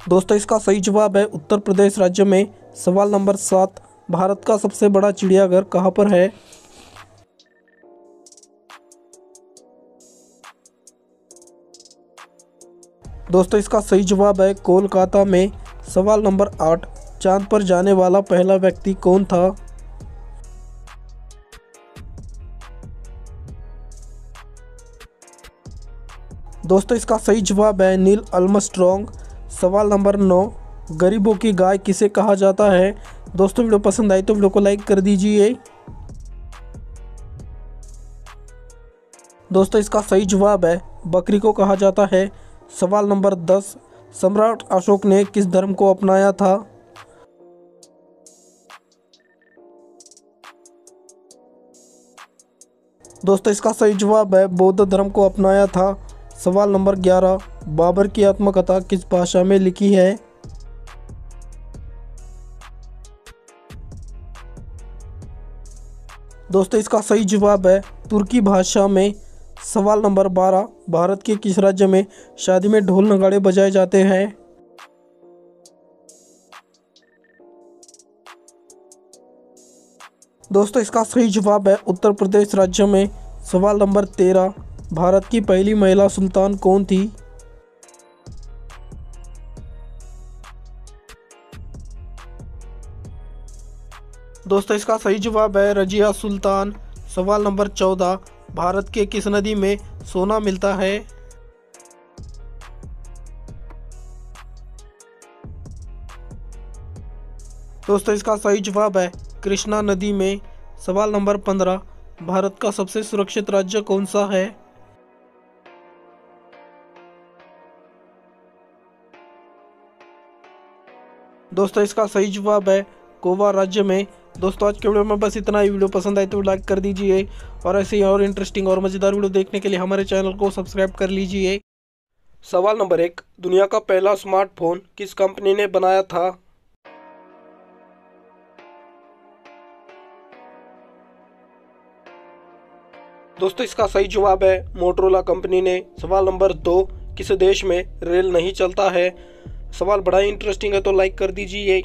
दोस्तों इसका सही जवाब है उत्तर प्रदेश राज्य में। सवाल नंबर 7, भारत का सबसे बड़ा चिड़ियाघर कहाँ पर है? दोस्तों इसका सही जवाब है कोलकाता में। सवाल नंबर 8, चांद पर जाने वाला पहला व्यक्ति कौन था? दोस्तों इसका सही जवाब है नील आर्मस्ट्रॉन्ग। सवाल नंबर 9, गरीबों की गाय किसे कहा जाता है? दोस्तों वीडियो पसंद आई तो वीडियो को लाइक कर दीजिए। दोस्तों इसका सही जवाब है बकरी को कहा जाता है। सवाल नंबर 10, सम्राट अशोक ने किस धर्म को अपनाया था? दोस्तों इसका सही जवाब है बौद्ध धर्म को अपनाया था। सवाल नंबर 11, बाबर की आत्मकथा किस भाषा में लिखी है? दोस्तों इसका सही जवाब है तुर्की भाषा में। सवाल नंबर 12, भारत के किस राज्य में शादी में ढोल नगाड़े बजाए जाते हैं? दोस्तों इसका सही जवाब है उत्तर प्रदेश राज्य में। सवाल नंबर 13, भारत की पहली महिला सुल्तान कौन थी? दोस्तों इसका सही जवाब है रजिया सुल्तान। सवाल नंबर 14, भारत के किस नदी में सोना मिलता है? दोस्तों इसका सही जवाब है कृष्णा नदी में। सवाल नंबर 15, भारत का सबसे सुरक्षित राज्य कौन सा है? दोस्तों इसका सही जवाब है गोवा राज्य में। दोस्तों आज के वीडियो में बस इतना ही। वीडियो पसंद आए तो लाइक कर दीजिए और ऐसे ही और इंटरेस्टिंग और मज़ेदार वीडियो देखने के लिए हमारे चैनल को सब्सक्राइब कर लीजिए। सवाल नंबर 1, दुनिया का पहला स्मार्टफोन किस कंपनी ने बनाया था? दोस्तों इसका सही जवाब है मोटरोला कंपनी ने। सवाल नंबर 2, किस देश में रेल नहीं चलता है? सवाल बड़ा ही इंटरेस्टिंग है तो लाइक कर दीजिए।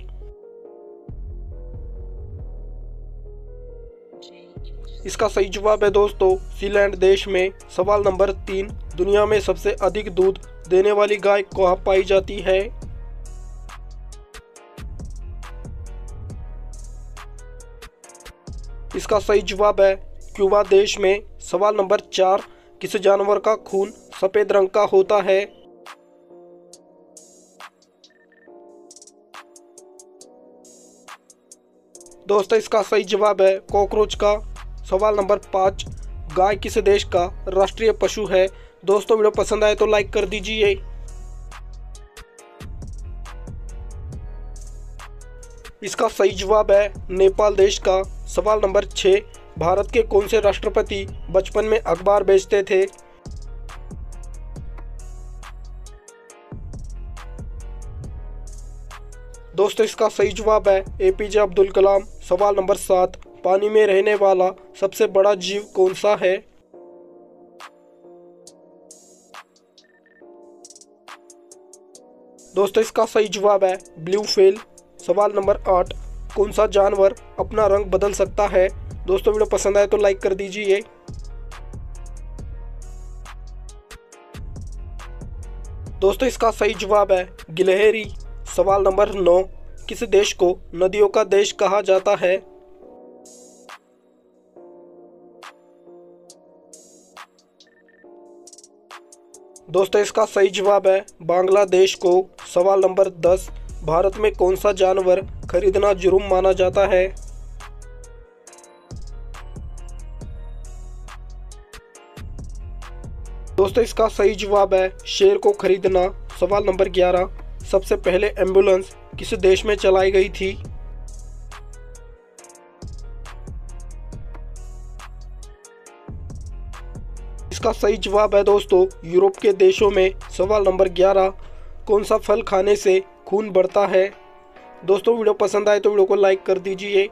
इसका सही जवाब है दोस्तों सीलैंड देश में। सवाल नंबर 3, दुनिया में सबसे अधिक दूध देने वाली गाय कहाँ पाई जाती है? इसका सही जवाब है क्यूबा देश में। सवाल नंबर 4, किस जानवर का खून सफेद रंग का होता है? दोस्तों इसका सही जवाब है कॉकरोच का। सवाल नंबर 5, गाय किस देश का राष्ट्रीय पशु है? दोस्तों वीडियो पसंद आए तो लाइक कर दीजिए। इसका सही जवाब है नेपाल देश का। सवाल नंबर 6, भारत के कौन से राष्ट्रपति बचपन में अखबार बेचते थे? दोस्तों इसका सही जवाब है एपीजे अब्दुल कलाम। सवाल नंबर 7, पानी में रहने वाला सबसे बड़ा जीव कौन सा है? दोस्तों इसका सही जवाब है ब्लू व्हेल। सवाल नंबर 8, कौन सा जानवर अपना रंग बदल सकता है? दोस्तों वीडियो पसंद आए तो लाइक कर दीजिए। दोस्तों इसका सही जवाब है गिलहरी। सवाल नंबर 9, किस देश को नदियों का देश कहा जाता है? दोस्तों इसका सही जवाब है बांग्लादेश को। सवाल नंबर 10, भारत में कौन सा जानवर खरीदना जुर्म माना जाता है? दोस्तों इसका सही जवाब है शेर को खरीदना। सवाल नंबर 11, सबसे पहले एम्बुलेंस किस देश में चलाई गई थी? इसका सही जवाब है दोस्तों यूरोप के देशों में। सवाल नंबर 11, कौन सा फल खाने से खून बढ़ता है? दोस्तों वीडियो पसंद आए तो वीडियो को लाइक कर दीजिए।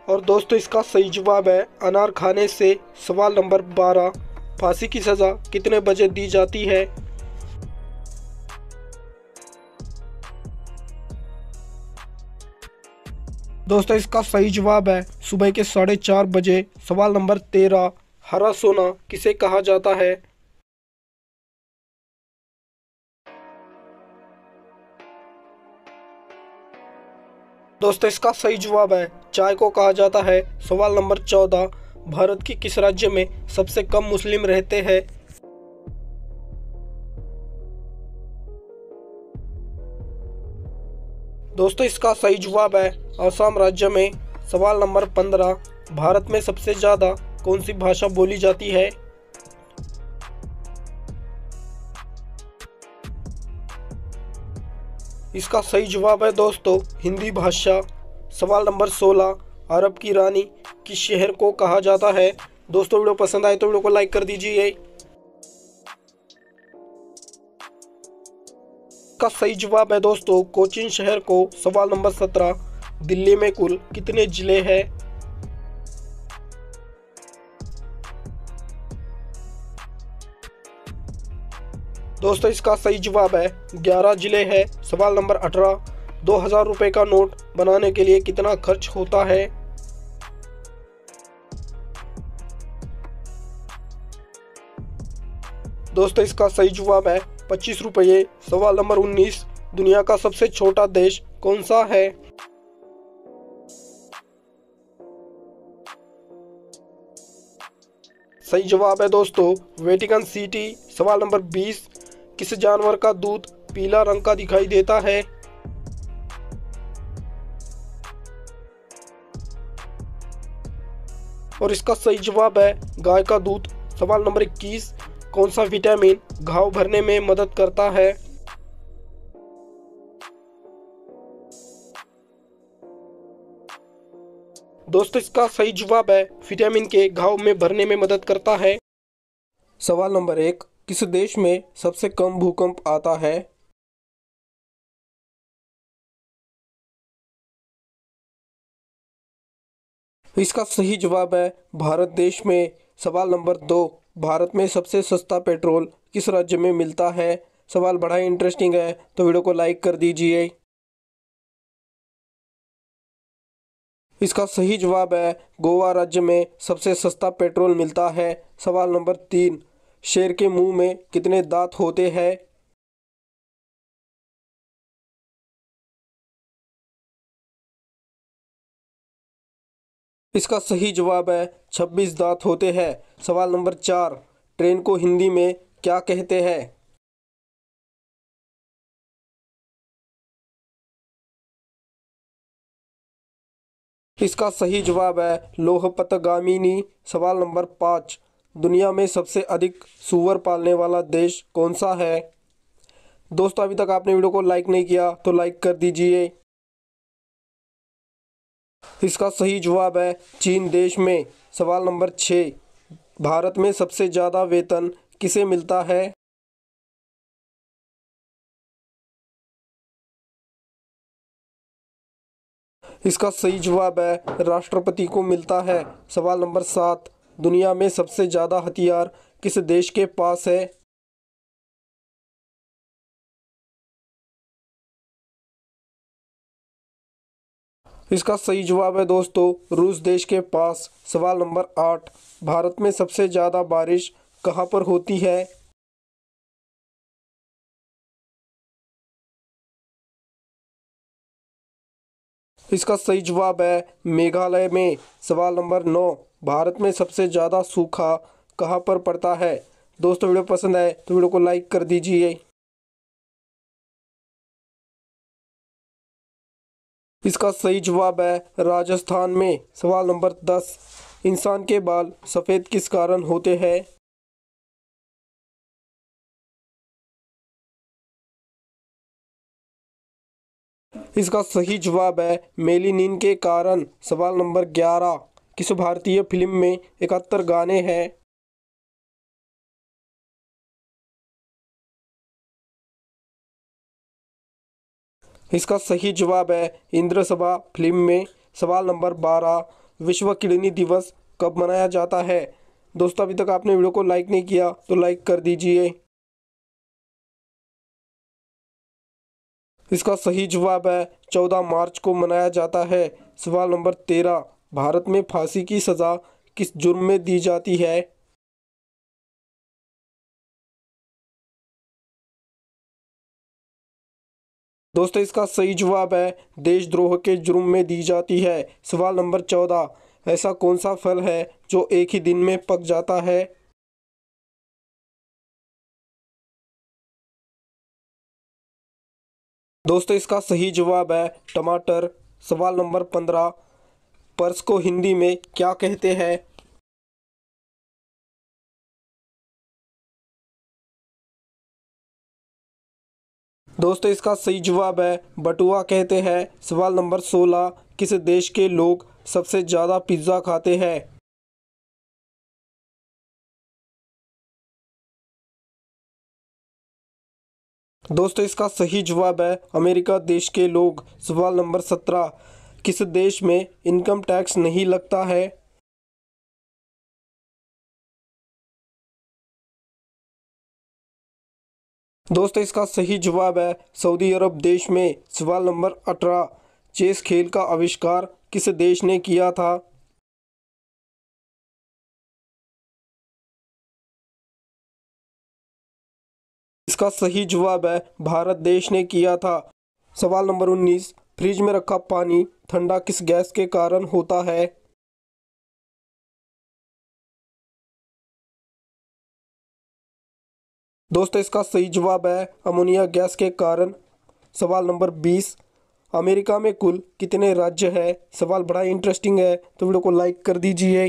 और दोस्तों इसका सही जवाब है अनार खाने से। सवाल नंबर 12, फांसी की सज़ा कितने बजे दी जाती है? दोस्तों इसका सही जवाब है सुबह के 4:30 बजे। सवाल नंबर 13, हरा सोना किसे कहा जाता है? दोस्तों इसका सही जवाब है चाय को कहा जाता है। सवाल नंबर 14, भारत के किस राज्य में सबसे कम मुस्लिम रहते हैं? दोस्तों इसका सही जवाब है असम राज्य में। सवाल नंबर 15, भारत में सबसे ज़्यादा कौन सी भाषा बोली जाती है? इसका सही जवाब है दोस्तों हिंदी भाषा। सवाल नंबर 16, अरब की रानी किस शहर को कहा जाता है? दोस्तों वीडियो पसंद आए तो वीडियो को लाइक कर दीजिए। इसका सही जवाब है दोस्तों कोचीन शहर को। सवाल नंबर 17, दिल्ली में कुल कितने जिले हैं? दोस्तों इसका सही जवाब है 11 जिले हैं। सवाल नंबर 18, 2000 रुपये का नोट बनाने के लिए कितना खर्च होता है? दोस्तों इसका सही जवाब है 25 रुपये। सवाल नंबर 19, दुनिया का सबसे छोटा देश कौन सा है? सही जवाब है दोस्तों वेटिकन सिटी। सवाल नंबर 20, किस जानवर का दूध पीला रंग का दिखाई देता है? और इसका सही जवाब है गाय का दूध। सवाल नंबर 21, कौन सा विटामिन घाव भरने में मदद करता है? दोस्तों इसका सही जवाब है विटामिन के घाव में भरने में मदद करता है। सवाल नंबर 1, किस देश में सबसे कम भूकंप आता है? इसका सही जवाब है भारत देश में। सवाल नंबर 2, भारत में सबसे सस्ता पेट्रोल किस राज्य में मिलता है? सवाल बड़ा ही इंटरेस्टिंग है तो वीडियो को लाइक कर दीजिए। इसका सही जवाब है गोवा राज्य में सबसे सस्ता पेट्रोल मिलता है। सवाल नंबर 3, शेर के मुंह में कितने दांत होते हैं? इसका सही जवाब है 26 दांत होते हैं। सवाल नंबर 4, ट्रेन को हिंदी में क्या कहते हैं? इसका सही जवाब है लौह पथगामिनी। सवाल नंबर 5, दुनिया में सबसे अधिक सूअर पालने वाला देश कौन सा है? दोस्तों, अभी तक आपने वीडियो को लाइक नहीं किया तो लाइक कर दीजिए। इसका सही जवाब है चीन देश में। सवाल नंबर 6, भारत में सबसे ज़्यादा वेतन किसे मिलता है? इसका सही जवाब है राष्ट्रपति को मिलता है। सवाल नंबर 7, दुनिया में सबसे ज़्यादा हथियार किस देश के पास है? इसका सही जवाब है दोस्तों रूस देश के पास। सवाल नंबर 8, भारत में सबसे ज़्यादा बारिश कहाँ पर होती है? इसका सही जवाब है मेघालय में। सवाल नंबर 9, भारत में सबसे ज़्यादा सूखा कहाँ पर पड़ता है? दोस्तों, वीडियो पसंद आए तो वीडियो को लाइक कर दीजिए। इसका सही जवाब है राजस्थान में। सवाल नंबर 10, इंसान के बाल सफ़ेद किस कारण होते हैं? इसका सही जवाब है मेलेनिन के कारण। सवाल नंबर 11, किस भारतीय फिल्म में 71 गाने हैं? इसका सही जवाब है इंद्रसभा फिल्म में। सवाल नंबर 12, विश्व किडनी दिवस कब मनाया जाता है? दोस्तों, अभी तक आपने वीडियो को लाइक नहीं किया तो लाइक कर दीजिए। इसका सही जवाब है 14 मार्च को मनाया जाता है। सवाल नंबर 13, भारत में फांसी की सज़ा किस जुर्म में दी जाती है? दोस्तों, इसका सही जवाब है देशद्रोह के जुर्म में दी जाती है। सवाल नंबर 14, ऐसा कौन सा फल है जो एक ही दिन में पक जाता है? दोस्तों, इसका सही जवाब है टमाटर। सवाल नंबर 15, पर्स को हिंदी में क्या कहते हैं? दोस्तों, इसका सही जवाब है बटुआ कहते हैं। सवाल नंबर 16, किस देश के लोग सबसे ज़्यादा पिज़्ज़ा खाते हैं? दोस्तों, इसका सही जवाब है अमेरिका देश के लोग। सवाल नंबर 17, किस देश में इनकम टैक्स नहीं लगता है? दोस्तों, इसका सही जवाब है सऊदी अरब देश में। सवाल नंबर 18, चेस खेल का आविष्कार किस देश ने किया था? इसका सही जवाब है भारत देश ने किया था। सवाल नंबर 19, फ्रिज में रखा पानी ठंडा किस गैस के कारण होता है? दोस्तों, इसका सही जवाब है अमोनिया गैस के कारण। सवाल नंबर 20, अमेरिका में कुल कितने राज्य है? सवाल बड़ा इंटरेस्टिंग है तो वीडियो को लाइक कर दीजिए।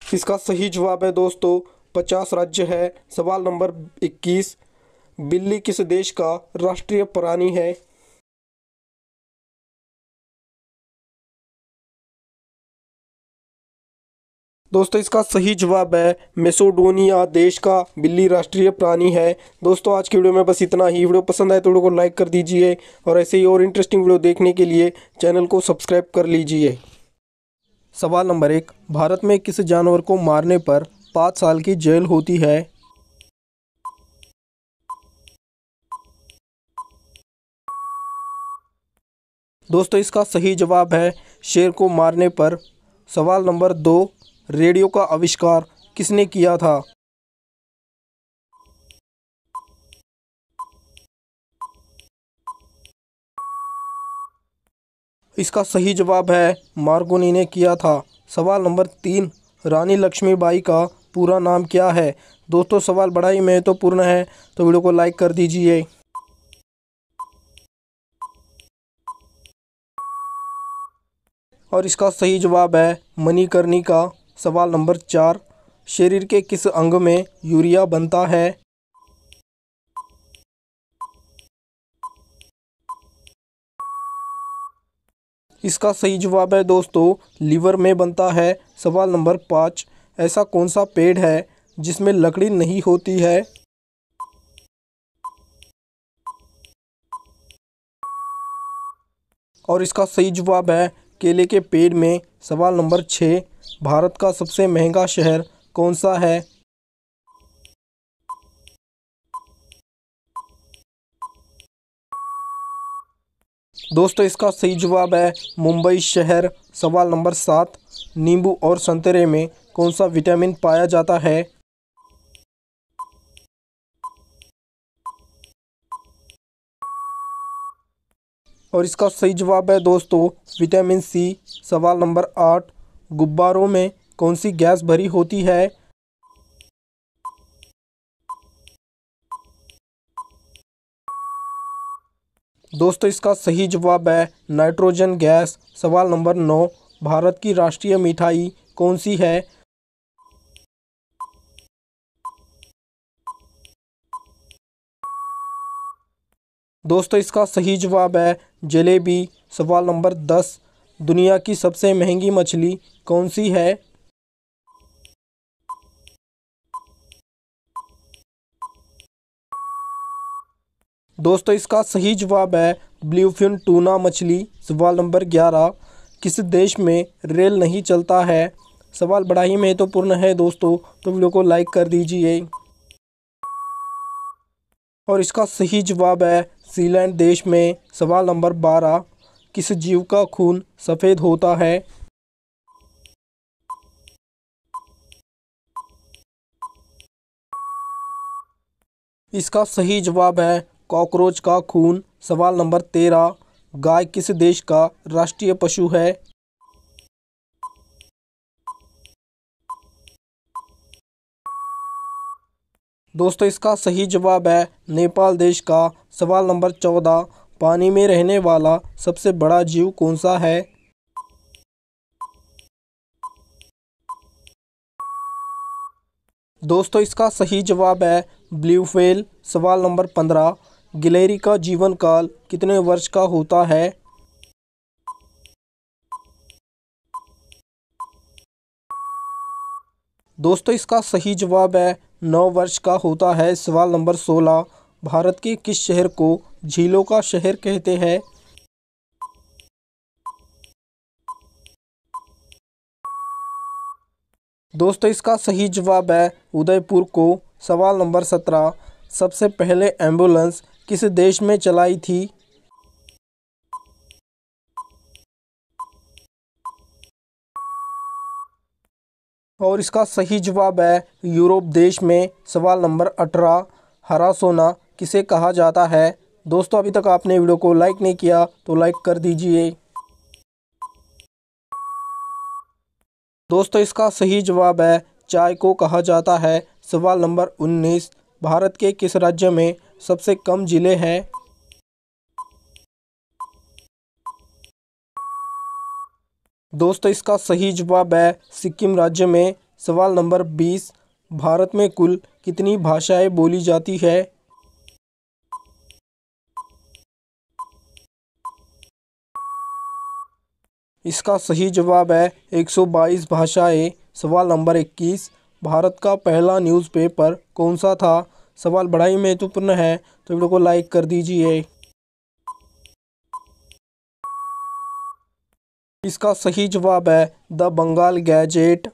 इसका सही जवाब है दोस्तों 50 राज्य है। सवाल नंबर 21, बिल्ली किस देश का राष्ट्रीय प्राणी है? दोस्तों, इसका सही जवाब है मेसिडोनिया देश का बिल्ली राष्ट्रीय प्राणी है। दोस्तों, आज की वीडियो में बस इतना ही। वीडियो पसंद आए तो वीडियो को लाइक कर दीजिए और ऐसे ही और इंटरेस्टिंग वीडियो देखने के लिए चैनल को सब्सक्राइब कर लीजिए। सवाल नंबर 1, भारत में किस जानवर को मारने पर 5 साल की जेल होती है? दोस्तों, इसका सही जवाब है शेर को मारने पर। सवाल नंबर 2, रेडियो का आविष्कार किसने किया था? इसका सही जवाब है मार्कोनी ने किया था। सवाल नंबर 3, रानी लक्ष्मीबाई का पूरा नाम क्या है? दोस्तों सवाल बड़ा ही महत्वपूर्ण है, तो वीडियो को लाइक कर दीजिए। और इसका सही जवाब है मणिकर्णिका। सवाल नंबर 4, शरीर के किस अंग में यूरिया बनता है? इसका सही जवाब है दोस्तों लीवर में बनता है। सवाल नंबर 5, ऐसा कौन सा पेड़ है जिसमें लकड़ी नहीं होती है? और इसका सही जवाब है केले के पेड़ में। सवाल नंबर 6, भारत का सबसे महंगा शहर कौन सा है? दोस्तों इसका सही जवाब है मुंबई शहर। सवाल नंबर 7, नींबू और संतरे में कौन सा विटामिन पाया जाता है? और इसका सही जवाब है दोस्तों विटामिन सी। सवाल नंबर 8, गुब्बारों में कौन सी गैस भरी होती है? दोस्तों इसका सही जवाब है नाइट्रोजन गैस। सवाल नंबर 9, भारत की राष्ट्रीय मिठाई कौन सी है? दोस्तों इसका सही जवाब है जलेबी। सवाल नंबर 10, दुनिया की सबसे महंगी मछली कौन सी है? दोस्तों इसका सही जवाब है ब्लूफिन टूना मछली। सवाल नंबर 11, किस देश में रेल नहीं चलता है? सवाल बड़ा ही महत्वपूर्ण है दोस्तों, तो वीडियो को लाइक कर दीजिए। और इसका सही जवाब है सीलैंड देश में। सवाल नंबर 12, किस जीव का खून सफ़ेद होता है? इसका सही जवाब है कॉकरोच का खून। सवाल नंबर 13, गाय किस देश का राष्ट्रीय पशु है? दोस्तों इसका सही जवाब है नेपाल देश का। सवाल नंबर 14, पानी में रहने वाला सबसे बड़ा जीव कौन सा है? दोस्तों इसका सही जवाब है ब्लू व्हेल। सवाल नंबर 15, गिलहरी का जीवन काल कितने वर्ष का होता है? दोस्तों इसका सही जवाब है 9 वर्ष का होता है। सवाल नंबर 16, भारत के किस शहर को झीलों का शहर कहते हैं? दोस्तों इसका सही जवाब है उदयपुर को। सवाल नंबर 17, सबसे पहले एम्बुलेंस किस देश में चलाई थी? और इसका सही जवाब है यूरोप देश में। सवाल नंबर 18, हरा सोना किसे कहा जाता है? दोस्तों अभी तक आपने वीडियो को लाइक नहीं किया तो लाइक कर दीजिए। दोस्तों इसका सही जवाब है चाय को कहा जाता है। सवाल नंबर 19, भारत के किस राज्य में सबसे कम जिले हैं? दोस्तों इसका सही जवाब है सिक्किम राज्य में। सवाल नंबर 20, भारत में कुल कितनी भाषाएं बोली जाती है? इसका सही जवाब है 122 भाषाएं। सवाल नंबर 21, भारत का पहला न्यूज़पेपर कौन सा था? सवाल बड़ा ही महत्वपूर्ण है, तो वीडियो को लाइक कर दीजिए। इसका सही जवाब है द बंगाल गैजेट।